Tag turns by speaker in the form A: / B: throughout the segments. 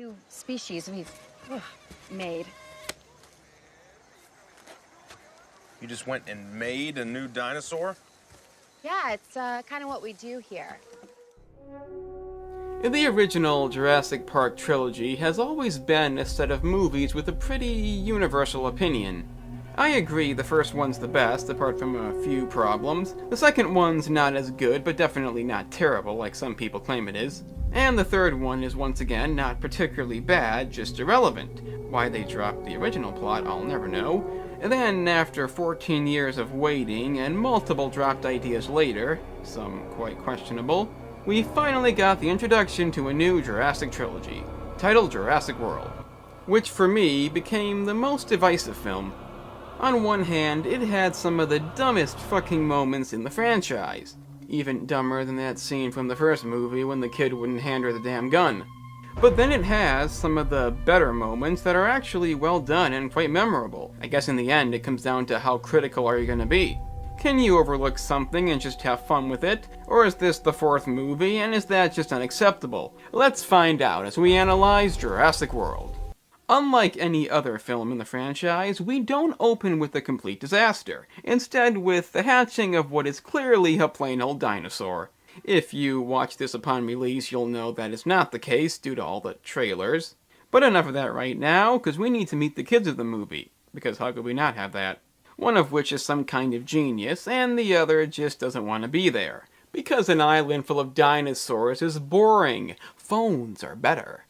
A: new species we've made.
B: You just went and made a new dinosaur?
A: Yeah, it's kind of what we do here.
C: The original Jurassic Park trilogy has always been a set of movies with a pretty universal opinion. I agree the first one's the best, apart from a few problems. The second one's not as good, but definitely not terrible like some people claim it is. And the third one is once again not particularly bad, just irrelevant. Why they dropped the original plot, I'll never know. And then, after 14 years of waiting and multiple dropped ideas later, some quite questionable, we finally got the introduction to a new Jurassic trilogy, titled Jurassic World, which for me became the most divisive film. On one hand, it had some of the dumbest fucking moments in the franchise, even dumber than that scene from the first movie when the kid wouldn't hand her the damn gun. But then it has some of the better moments that are actually well done and quite memorable. I guess in the end it comes down to how critical are you gonna be. Can you overlook something and just have fun with it? Or is this the fourth movie and is that just unacceptable? Let's find out as we analyze Jurassic World. Unlike any other film in the franchise, we don't open with a complete disaster, instead with the hatching of what is clearly a plain old dinosaur. If you watch this upon release, you'll know that is not the case due to all the trailers. But enough of that right now, because we need to meet the kids of the movie, because how could we not have that? One of which is some kind of genius, and the other just doesn't want to be there. Because an island full of dinosaurs is boring. Phones are better.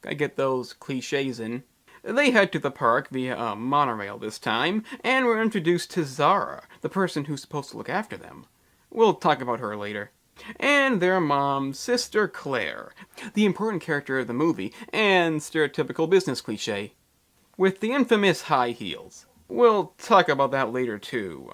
C: I get those cliches in. They head to the park via a monorail this time, and we're introduced to Zara, the person who's supposed to look after them. We'll talk about her later. And their mom, Sister Claire, the important character of the movie, and stereotypical business cliche, with the infamous high heels. We'll talk about that later too,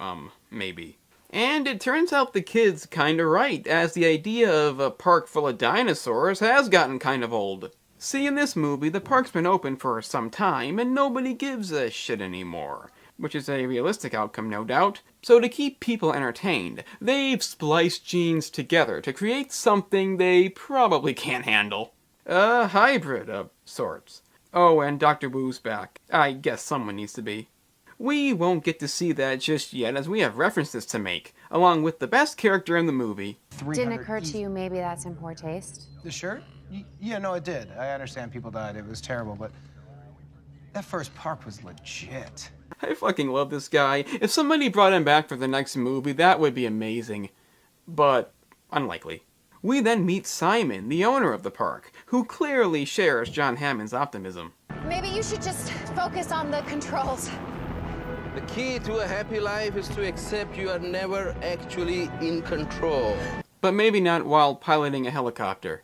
C: maybe. And it turns out the kid's kinda right, as the idea of a park full of dinosaurs has gotten kind of old. See, in this movie, the park's been open for some time, and nobody gives a shit anymore. Which is a realistic outcome, no doubt. So to keep people entertained, they've spliced genes together to create something they probably can't handle. A hybrid of sorts. Oh, and Dr. Wu's back. I guess someone needs to be. We won't get to see that just yet, as we have references to make, along with the best character in the movie.
A: Didn't occur to you maybe that's in poor taste?
D: The shirt? Yeah, no, it did. I understand people died. It was terrible, but that first park was legit.
C: I fucking love this guy. If somebody brought him back for the next movie, that would be amazing. But unlikely. We then meet Simon, the owner of the park, who clearly shares John Hammond's optimism.
A: Maybe you should just focus on the controls.
E: The key to a happy life is to accept you are never actually in control.
C: But maybe not while piloting a helicopter.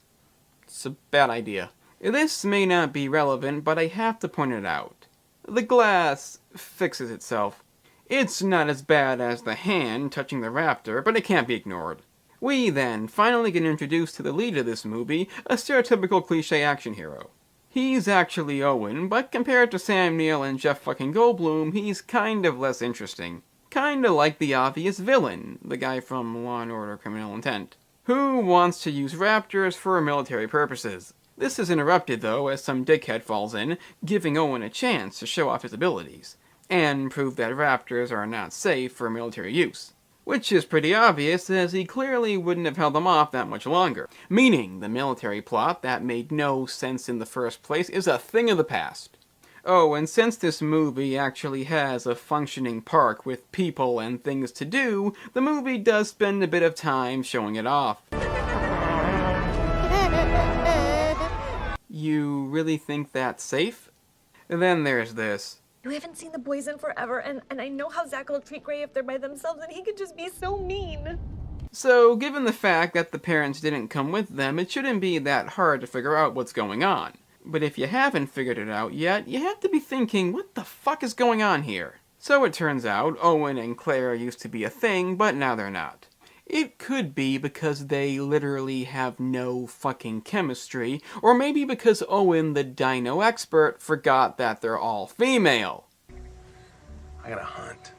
C: It's a bad idea. This may not be relevant, but I have to point it out. The glass fixes itself. It's not as bad as the hand touching the raptor, but it can't be ignored. We then finally get introduced to the lead of this movie, a stereotypical cliche action hero. He's actually Owen, but compared to Sam Neill and Jeff fucking Goldblum, he's kind of less interesting. Kinda like the obvious villain, the guy from Law & Order: Criminal Intent, who wants to use raptors for military purposes. This is interrupted, though, as some dickhead falls in, giving Owen a chance to show off his abilities, and prove that raptors are not safe for military use. Which is pretty obvious, as he clearly wouldn't have held them off that much longer. Meaning, the military plot that made no sense in the first place is a thing of the past. Oh, and since this movie actually has a functioning park with people and things to do, the movie does spend a bit of time showing it off. You really think that's safe? Then there's this.
F: We haven't seen the boys in forever, and I know how Zach will treat Gray if they're by themselves, and he could just be so mean.
C: So, given the fact that the parents didn't come with them, it shouldn't be that hard to figure out what's going on. But if you haven't figured it out yet, you have to be thinking, what the fuck is going on here? So it turns out, Owen and Claire used to be a thing, but now they're not. It could be because they literally have no fucking chemistry, or maybe because Owen, the dino expert, forgot that they're all female.
B: I gotta hunt.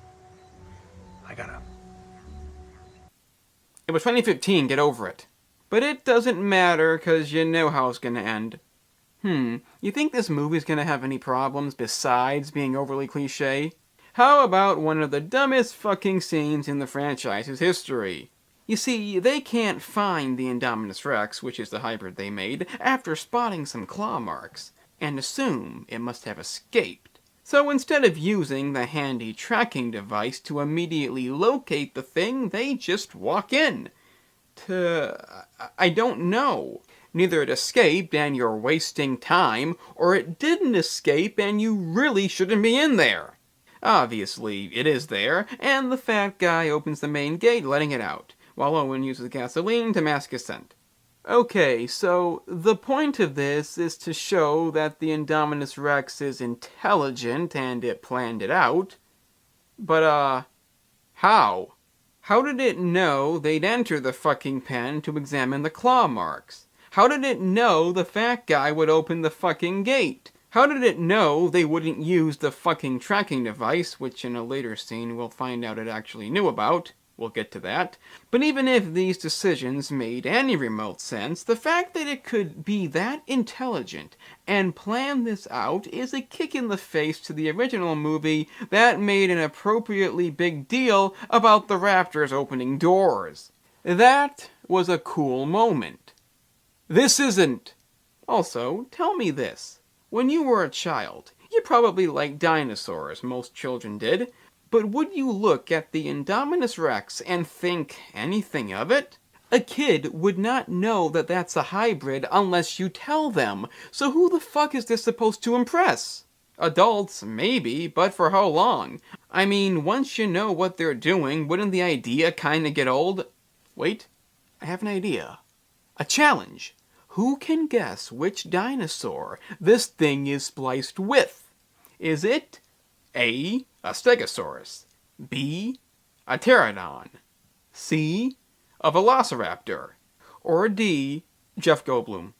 C: It was 2015, get over it. But it doesn't matter, cause you know how it's gonna end. You think this movie's gonna have any problems besides being overly cliche? How about one of the dumbest fucking scenes in the franchise's history? You see, they can't find the Indominus Rex, which is the hybrid they made, after spotting some claw marks, and assume it must have escaped. So instead of using the handy tracking device to immediately locate the thing, they just walk in. I don't know. Neither it escaped and you're wasting time, or it didn't escape and you really shouldn't be in there. Obviously, it is there, and the fat guy opens the main gate, letting it out, while Owen uses gasoline to mask his scent. Okay, so the point of this is to show that the Indominus Rex is intelligent and it planned it out. But, how? How did it know they'd enter the fucking pen to examine the claw marks? How did it know the fat guy would open the fucking gate? How did it know they wouldn't use the fucking tracking device, which in a later scene we'll find out it actually knew about? We'll get to that. But even if these decisions made any remote sense, the fact that it could be that intelligent and plan this out is a kick in the face to the original movie that made an appropriately big deal about the raptors opening doors. That was a cool moment. This isn't. Also, tell me this. When you were a child, you probably liked dinosaurs, most children did, but would you look at the Indominus Rex and think anything of it? A kid would not know that that's a hybrid unless you tell them, so who the fuck is this supposed to impress? Adults, maybe, but for how long? I mean, once you know what they're doing, wouldn't the idea kinda get old? Wait, I have an idea. A challenge. Who can guess which dinosaur this thing is spliced with? Is it A, a Stegosaurus, B, a Pterodon, C, a Velociraptor, or D, Jeff Goldblum?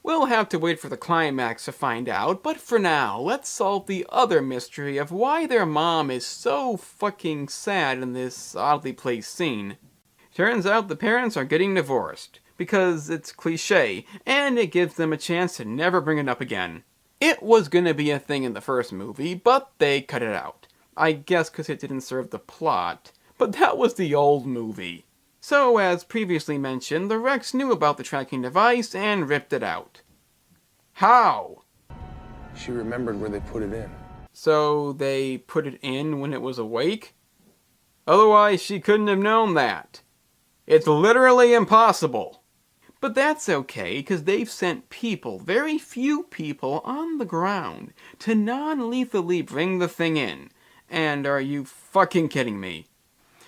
C: We'll have to wait for the climax to find out, but for now, let's solve the other mystery of why their mom is so fucking sad in this oddly placed scene. Turns out the parents are getting divorced, because it's cliche, and it gives them a chance to never bring it up again. It was gonna be a thing in the first movie, but they cut it out. I guess because it didn't serve the plot, but that was the old movie. So, as previously mentioned, the Rex knew about the tracking device and ripped it out. How?
B: She remembered where they put it in.
C: So they put it in when it was awake? Otherwise, she couldn't have known that. It's literally impossible. But that's okay, because they've sent people, very few people, on the ground to non-lethally bring the thing in. And are you fucking kidding me?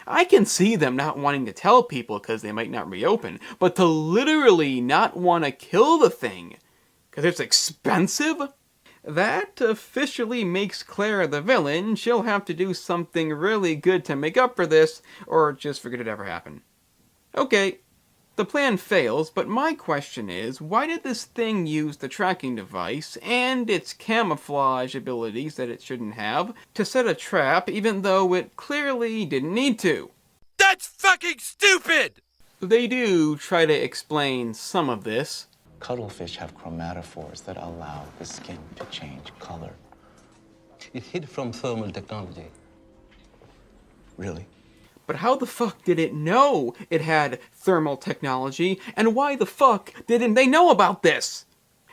C: I can see them not wanting to tell people because they might not reopen, but to literally not want to kill the thing because it's expensive? That officially makes Claire the villain. She'll have to do something really good to make up for this, or just forget it ever happened. Okay, the plan fails, but my question is, why did this thing use the tracking device and its camouflage abilities that it shouldn't have to set a trap even though it clearly didn't need to?
G: That's fucking stupid!
C: They do try to explain some of this.
H: Cuttlefish have chromatophores that allow the skin to change color.
E: It hid from thermal technology.
H: Really?
C: But how the fuck did it know it had thermal technology, and why the fuck didn't they know about this?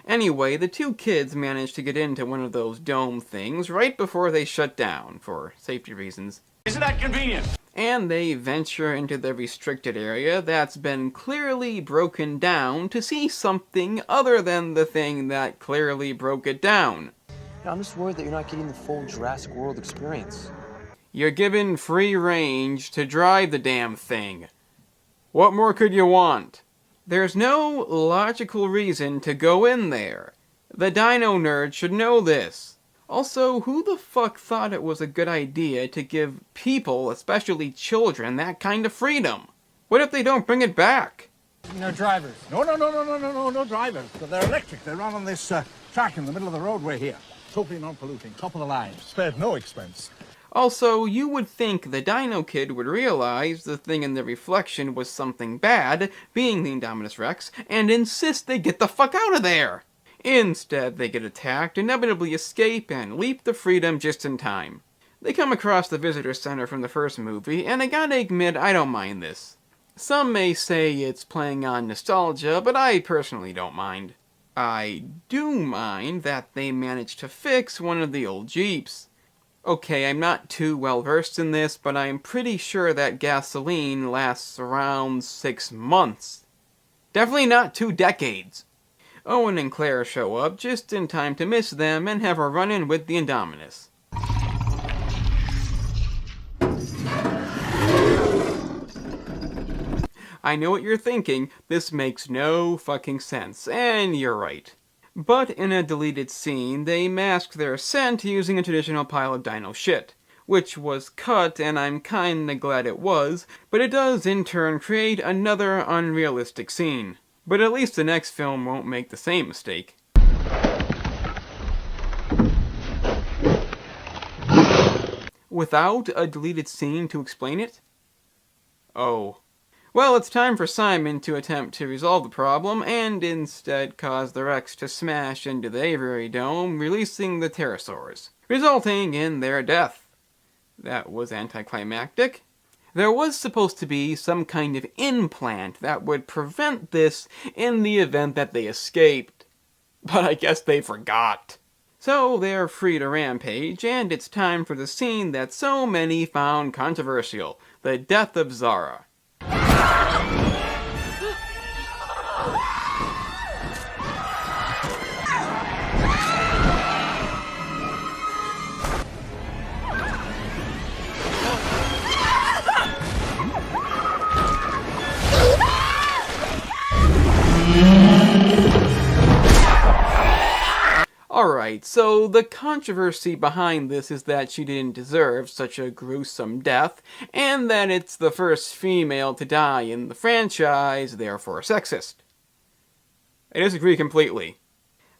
C: Anyway, the two kids managed to get into one of those dome things right before they shut down, for safety reasons.
G: Isn't that convenient?
C: And they venture into the restricted area that's been clearly broken down to see something other than the thing that clearly broke it down.
I: I'm just worried that you're not getting the full Jurassic World experience.
C: You're given free range to drive the damn thing. What more could you want? There's no logical reason to go in there. The dino nerd should know this. Also, who the fuck thought it was a good idea to give people, especially children, that kind of freedom? What if they don't bring it back?
J: No drivers. No drivers. They're electric. They run on this track in the middle of the roadway here. Totally non-polluting, top of the line. Spared no expense.
C: Also, you would think the Dino Kid would realize the thing in the reflection was something bad, being the Indominus Rex, and insist they get the fuck out of there. Instead, they get attacked, inevitably escape, and leap to freedom just in time. They come across the visitor center from the first movie, and I gotta admit, I don't mind this. Some may say it's playing on nostalgia, but I personally don't mind. I do mind that they managed to fix one of the old Jeeps. Okay, I'm not too well versed in this, but I'm pretty sure that gasoline lasts around 6 months. Definitely not 2 decades. Owen and Claire show up just in time to miss them and have a run-in with the Indominus. I know what you're thinking, this makes no fucking sense, and you're right. But in a deleted scene, they masked their scent using a traditional pile of dino shit, which was cut, and I'm kinda glad it was, but it does in turn create another unrealistic scene. But at least the next film won't make the same mistake. Without a deleted scene to explain it? Oh. Well, it's time for Simon to attempt to resolve the problem, and instead cause the Rex to smash into the aviary dome, releasing the pterosaurs, resulting in their death. That was anticlimactic. There was supposed to be some kind of implant that would prevent this in the event that they escaped. But I guess they forgot. So they're free to rampage, and it's time for the scene that so many found controversial, the death of Zara. Alright, so the controversy behind this is that she didn't deserve such a gruesome death, and that it's the first female to die in the franchise, therefore sexist. I disagree completely.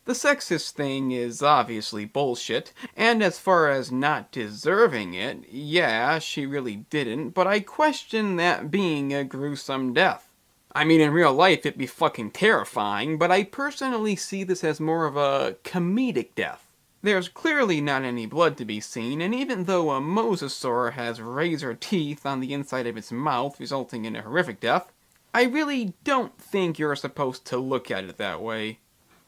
C: The sexist thing is obviously bullshit, and as far as not deserving it, yeah, she really didn't, but I question that being a gruesome death. I mean, in real life, it'd be fucking terrifying, but I personally see this as more of a comedic death. There's clearly not any blood to be seen, and even though a mosasaur has razor teeth on the inside of its mouth, resulting in a horrific death, I really don't think you're supposed to look at it that way.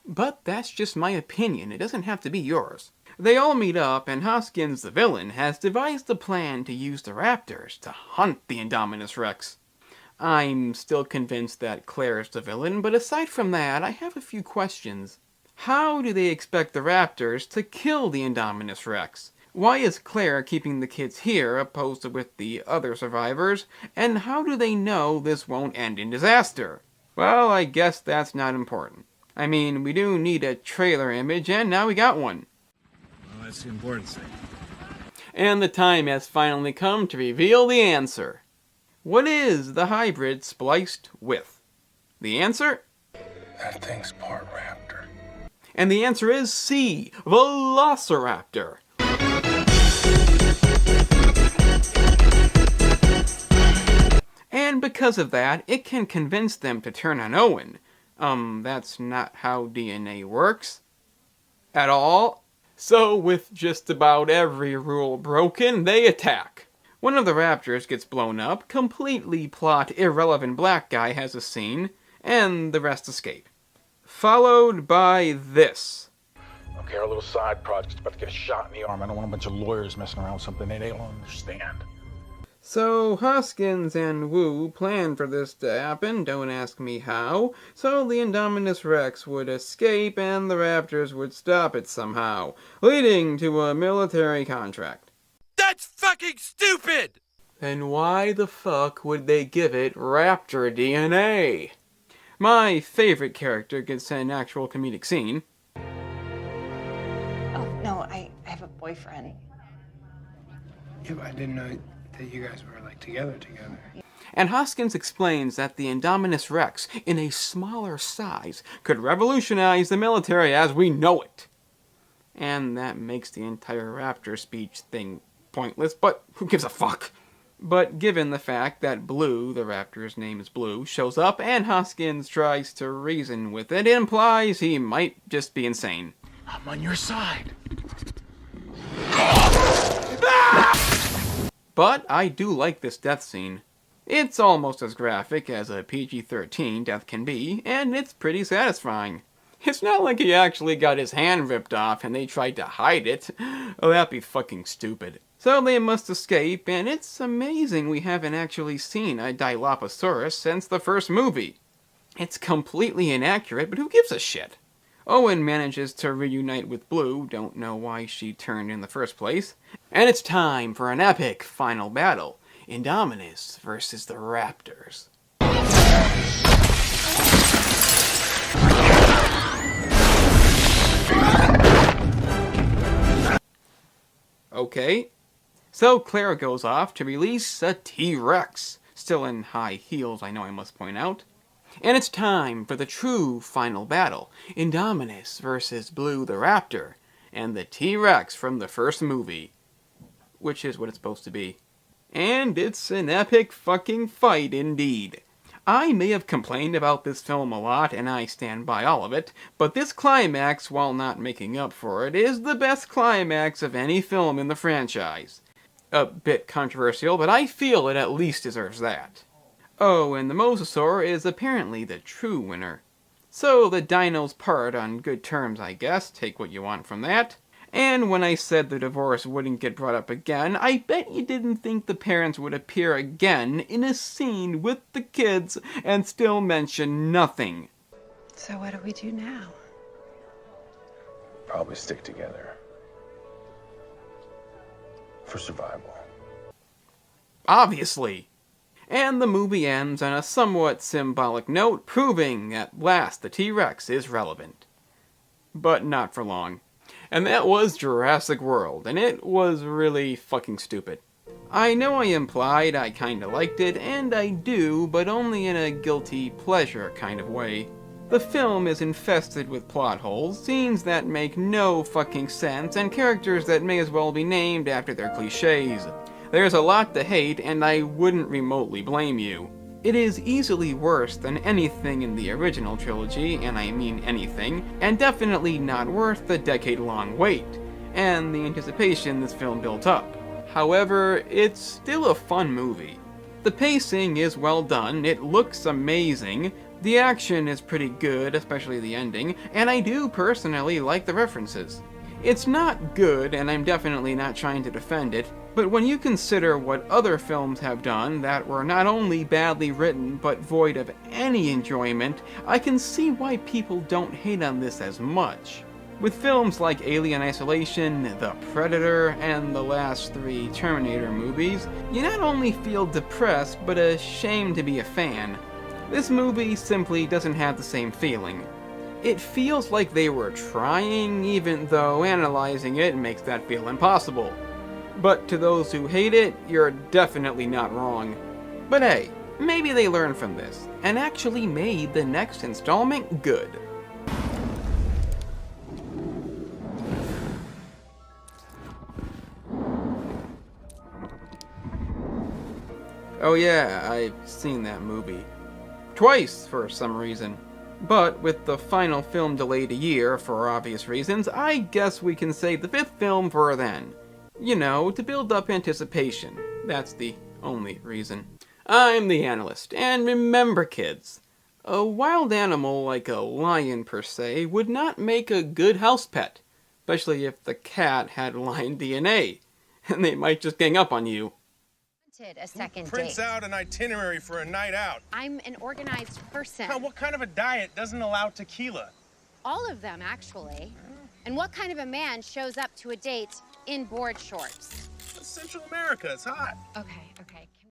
C: But that's just my opinion, it doesn't have to be yours. They all meet up, and Hoskins, the villain, has devised a plan to use the raptors to hunt the Indominus Rex. I'm still convinced that Claire's the villain, but aside from that, I have a few questions. How do they expect the raptors to kill the Indominus Rex? Why is Claire keeping the kids here opposed to with the other survivors? And how do they know this won't end in disaster? Well, I guess that's not important. I mean, we do need a trailer image, and now we got one.
G: Well, that's the important thing.
C: And the time has finally come to reveal the answer. What is the hybrid spliced with? The answer?
B: That thing's part raptor.
C: And the answer is C, Velociraptor. And because of that, it can convince them to turn on Owen. That's not how DNA works. At all. So with just about every rule broken, they attack. One of the raptors gets blown up, completely plot irrelevant black guy has a scene, and the rest escape. Followed by this.
J: Okay, our little side project's about to get a shot in the arm. I don't want a bunch of lawyers messing around with something they don't understand.
C: So Hoskins and Wu planned for this to happen, don't ask me how, so the Indominus Rex would escape and the raptors would stop it somehow, leading to a military contract.
G: That's fucking stupid!
C: Then why the fuck would they give it raptor DNA? My favorite character gets an actual comedic scene.
F: Oh, no, I have a boyfriend.
D: Yeah, but I didn't know that you guys were, like, together.
C: And Hoskins explains that the Indominus Rex, in a smaller size, could revolutionize the military as we know it. And that makes the entire raptor speech thing pointless, but who gives a fuck? But given the fact that Blue, the raptor's name is Blue, shows up and Hoskins tries to reason with it, it implies he might just be insane.
J: I'm on your side.
C: But I do like this death scene. It's almost as graphic as a PG-13 death can be, and it's pretty satisfying. It's not like he actually got his hand ripped off and they tried to hide it. Oh, that'd be fucking stupid. So they must escape, and it's amazing we haven't actually seen a Dilophosaurus since the first movie. It's completely inaccurate, but who gives a shit? Owen manages to reunite with Blue, don't know why she turned in the first place, and it's time for an epic final battle. Indominus versus the Raptors. Okay. So Claire goes off to release a T-Rex, still in high heels, I know I must point out. And it's time for the true final battle, Indominus versus Blue the Raptor, and the T-Rex from the first movie. Which is what it's supposed to be. And it's an epic fucking fight indeed. I may have complained about this film a lot, and I stand by all of it, but this climax, while not making up for it, is the best climax of any film in the franchise. A bit controversial, but I feel it at least deserves that. Oh, and the Mosasaur is apparently the true winner. So the dinos part on good terms, I guess, take what you want from that. And when I said the divorce wouldn't get brought up again, I bet you didn't think the parents would appear again in a scene with the kids and still mention nothing.
A: So what do we do now?
B: Probably stick together. For survival.
C: Obviously. And the movie ends on a somewhat symbolic note, proving at last the T-Rex is relevant. But not for long. And that was Jurassic World, and it was really fucking stupid. I know I implied I kinda liked it, and I do, but only in a guilty pleasure kind of way. The film is infested with plot holes, scenes that make no fucking sense, and characters that may as well be named after their cliches. There's a lot to hate, and I wouldn't remotely blame you. It is easily worse than anything in the original trilogy, and I mean anything, and definitely not worth the decade-long wait, and the anticipation this film built up. However, it's still a fun movie. The pacing is well done, it looks amazing, the action is pretty good, especially the ending, and I do personally like the references. It's not good, and I'm definitely not trying to defend it, but when you consider what other films have done that were not only badly written but void of any enjoyment, I can see why people don't hate on this as much. With films like Alien Isolation, The Predator, and the last 3 Terminator movies, you not only feel depressed but ashamed to be a fan. This movie simply doesn't have the same feeling. It feels like they were trying, even though analyzing it makes that feel impossible. But to those who hate it, you're definitely not wrong. But hey, maybe they learned from this, and actually made the next installment good. Oh yeah, I've seen that movie. Twice, for some reason. But with the final film delayed a year, for obvious reasons, I guess we can save the 5th film for then. You know, to build up anticipation. That's the only reason. I'm the analyst, and remember kids, a wild animal like a lion per se would not make a good house pet, especially if the cat had lion DNA, and they might just gang up on you.
A: A second
B: Prints
A: date.
B: out an itinerary for a night out.
A: I'm an organized person.
B: Now, what kind of a diet doesn't allow tequila?
A: All of them, actually. And what kind of a man shows up to a date in board shorts?
B: It's Central America, it's hot.
A: Okay.